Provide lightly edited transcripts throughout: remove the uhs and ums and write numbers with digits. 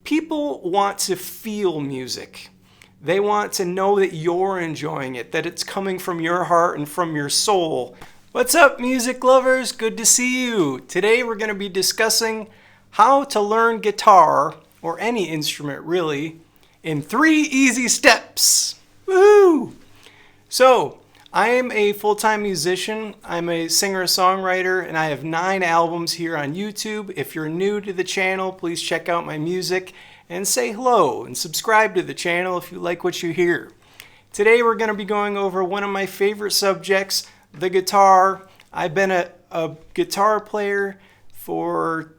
People want to feel music. They want to know that you're enjoying it, that it's coming from your heart and from your soul. What's up, music lovers? Good to see you. Today we're going to be discussing how to learn guitar, or any instrument really, in 3 easy steps. Woohoo! So, I am a full-time musician. I'm a singer-songwriter, and I have 9 albums here on YouTube. If you're new to the channel, please check out my music and say hello and subscribe to the channel if you like what you hear. Today we're going to be going over one of my favorite subjects, the guitar. I've been a guitar player for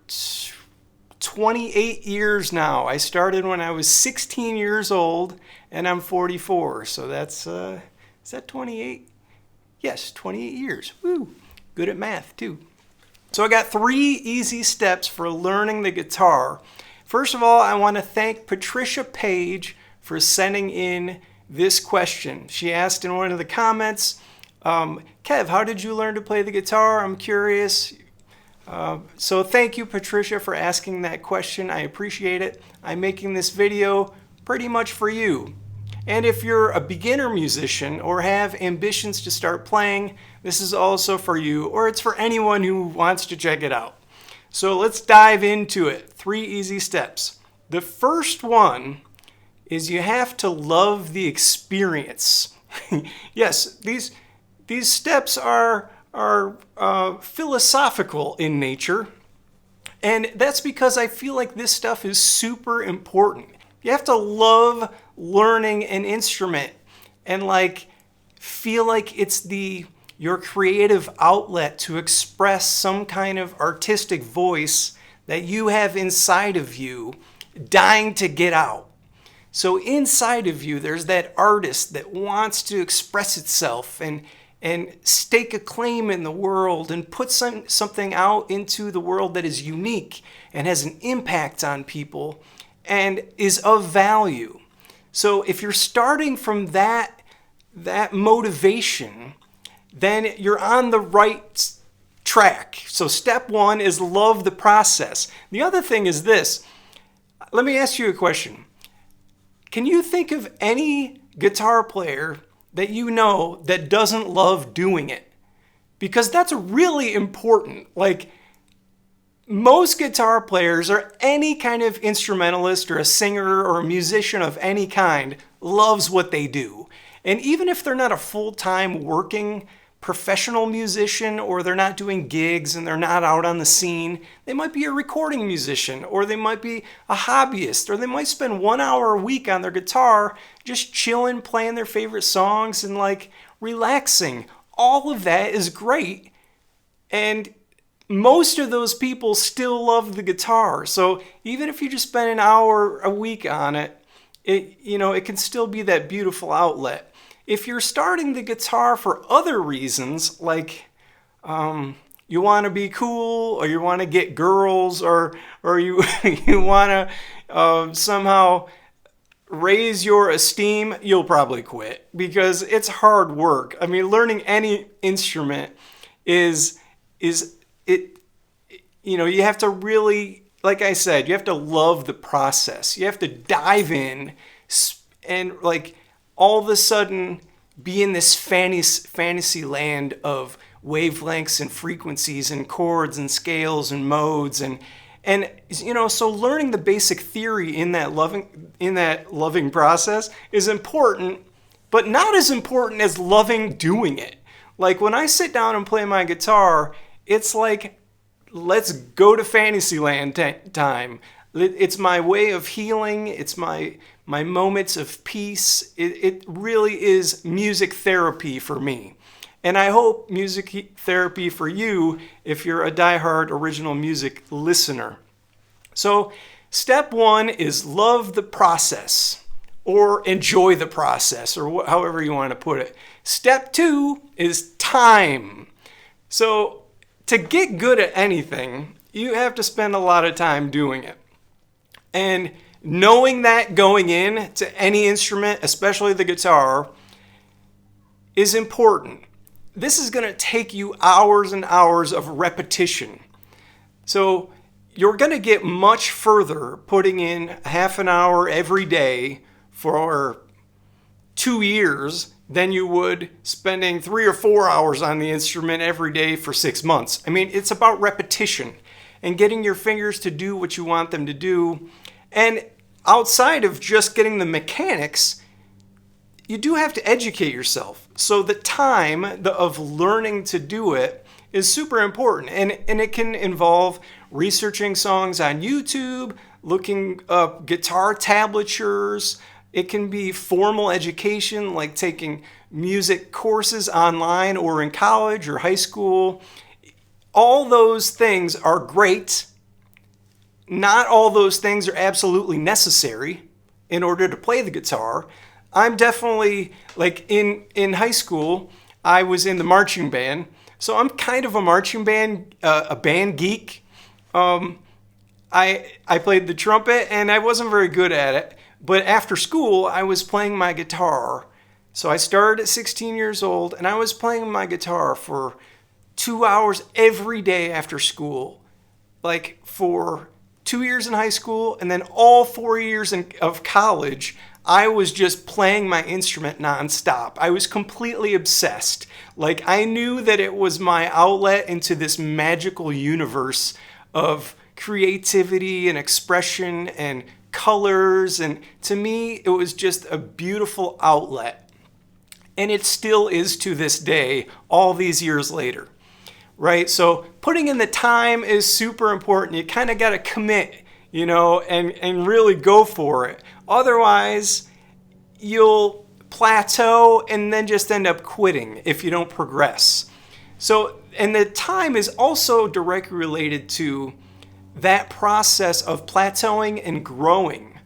28 years now. I started when I was 16 years old, and I'm 44, so that's... Is that 28? Yes, 28 years. Woo! Good at math, too. So I got 3 easy steps for learning the guitar. First of all, I want to thank Patricia Page for sending in this question. She asked in one of the comments, Kev, how did you learn to play the guitar? I'm curious. So thank you, Patricia, for asking that question. I appreciate it. I'm making this video pretty much for you. And if you're a beginner musician or have ambitions to start playing, this is also for you, or it's for anyone who wants to check it out. So let's dive into it. 3 easy steps. The first one is you have to love the experience. Yes, these steps are philosophical in nature, and that's because I feel like this stuff is super important. You have to love learning an instrument and feel like it's your creative outlet to express some kind of artistic voice that you have inside of you dying to get out. So inside of you there's that artist that wants to express itself and stake a claim in the world and put something out into the world that is unique and has an impact on people and is of value. So if you're starting from that motivation, then you're on the right track. So step 1 is love the process. The other thing is this. Let me ask you a question. Can you think of any guitar player that you know that doesn't love doing it? Because that's really important. Most guitar players or any kind of instrumentalist or a singer or a musician of any kind loves what they do. And even if they're not a full-time working professional musician, or they're not doing gigs and they're not out on the scene, they might be a recording musician, or they might be a hobbyist, or they might spend 1 hour a week on their guitar just chilling, playing their favorite songs and relaxing. All of that is great. And most of those people still love the guitar. So even if you just spend an hour a week on it, it can still be that beautiful outlet. If you're starting the guitar for other reasons, you want to be cool, or you want to get girls, or you you want to somehow raise your esteem, you'll probably quit because it's hard work. I mean, learning any instrument you have to really, like I said, you have to love the process. You have to dive in and all of a sudden be in this fantasy land of wavelengths and frequencies and chords and scales and modes and so learning the basic theory in that loving process is important, but not as important as loving doing it. When I sit down and play my guitar, it's let's go to Fantasyland time. It's my way of healing. It's my moments of peace. It really is music therapy for me. And I hope music therapy for you if you're a diehard original music listener. So step 1 is love the process, or enjoy the process, or however you want to put it. Step 2 is time. So to get good at anything, you have to spend a lot of time doing it. And knowing that going in to any instrument, especially the guitar, is important. This is going to take you hours and hours of repetition. So you're going to get much further putting in half an hour every day for 2 years than you would spending 3 or 4 hours on the instrument every day for 6 months. I mean, it's about repetition and getting your fingers to do what you want them to do. And outside of just getting the mechanics, you do have to educate yourself. So the time of learning to do it is super important. And it can involve researching songs on YouTube, looking up guitar tablatures. It can be formal education, like taking music courses online or in college or high school. All those things are great. Not all those things are absolutely necessary in order to play the guitar. I'm definitely, like in high school, I was in the marching band. So I'm kind of a marching band, a band geek. I played the trumpet and I wasn't very good at it. But after school, I was playing my guitar. So I started at 16 years old and I was playing my guitar for 2 hours every day after school. Like for 2 years in high school and then all 4 years of college, I was just playing my instrument nonstop. I was completely obsessed. Like I knew that it was my outlet into this magical universe of creativity and expression and colors. And to me, it was just a beautiful outlet. And it still is to this day, all these years later. Right? So putting in the time is super important. You kind of got to commit, and really go for it. Otherwise, you'll plateau and then just end up quitting if you don't progress. So, and the time is also directly related to that process of plateauing and growing.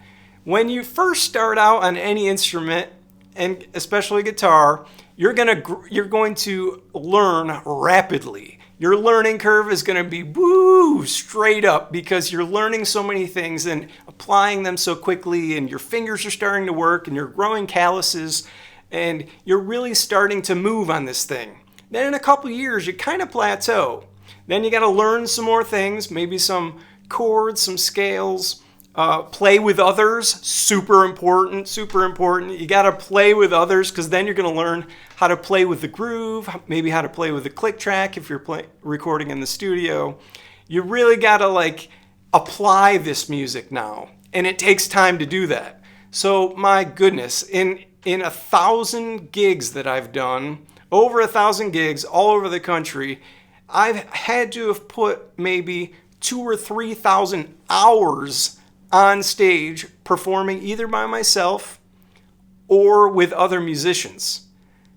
When you first start out on any instrument, and especially guitar, you're going to learn rapidly. Your learning curve is going to be straight up because you're learning so many things and applying them so quickly, and your fingers are starting to work and you're growing calluses and you're really starting to move on this thing. Then in a couple years, you kind of plateau. Then you got to learn some more things, maybe some chords, some scales, play with others, super important, super important. You got to play with others because then you're going to learn how to play with the groove, maybe how to play with the click track if you're recording in the studio. You really got to apply this music now, and it takes time to do that. So my goodness, in 1,000 gigs that I've done, over 1,000 gigs all over the country, I've had to have put maybe 2,000 or 3,000 hours on stage performing either by myself or with other musicians.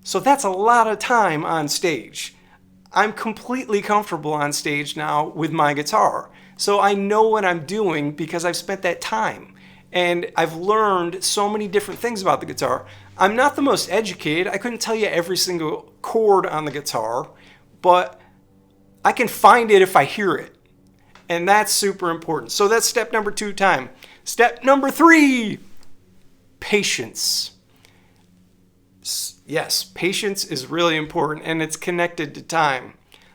So that's a lot of time on stage. I'm completely comfortable on stage now with my guitar. So I know what I'm doing because I've spent that time. And I've learned so many different things about the guitar. I'm not the most educated. I couldn't tell you every single chord on the guitar, but I can find it if I hear it. And that's super important. So that's step number 2, time. Step number 3, patience. Yes, patience is really important, and it's connected to time.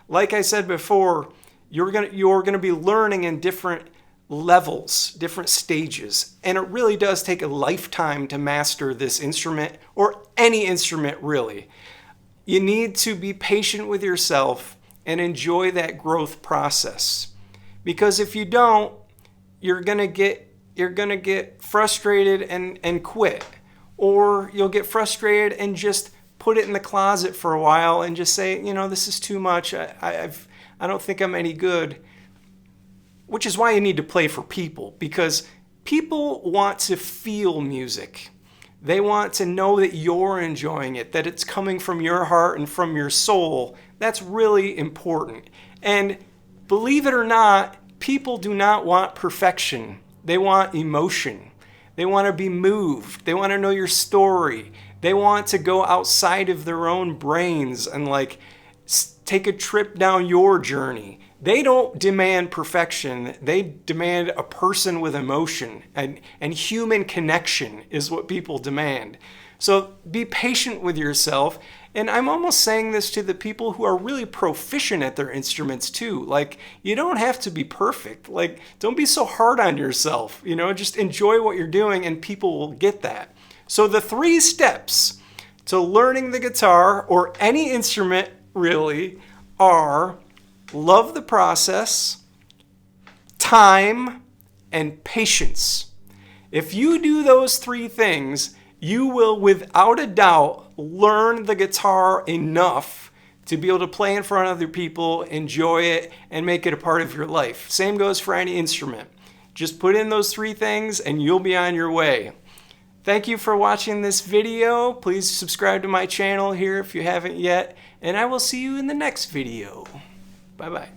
Like I said before, you're gonna be learning in different levels, different stages, and it really does take a lifetime to master this instrument, or any instrument really. You need to be patient with yourself and enjoy that growth process. Because if you don't, you're gonna get frustrated and quit. Or you'll get frustrated and just put it in the closet for a while and just say, this is too much. I don't think I'm any good. Which is why you need to play for people, because people want to feel music. They want to know that you're enjoying it, that it's coming from your heart and from your soul. That's really important. And believe it or not, people do not want perfection. They want emotion. They want to be moved. They want to know your story. They want to go outside of their own brains and take a trip down your journey. They don't demand perfection. They demand a person with emotion, and human connection is what people demand. So be patient with yourself. And I'm almost saying this to the people who are really proficient at their instruments too. Like, you don't have to be perfect. Like, don't be so hard on yourself. You know, just enjoy what you're doing and people will get that. So the 3 steps to learning the guitar or any instrument really are: love the process, time, and patience. If you do those 3 things, you will without a doubt learn the guitar enough to be able to play in front of other people, enjoy it, and make it a part of your life. Same goes for any instrument. Just put in those 3 things and you'll be on your way. Thank you for watching this video. Please subscribe to my channel here if you haven't yet, and I will see you in the next video. Bye-bye.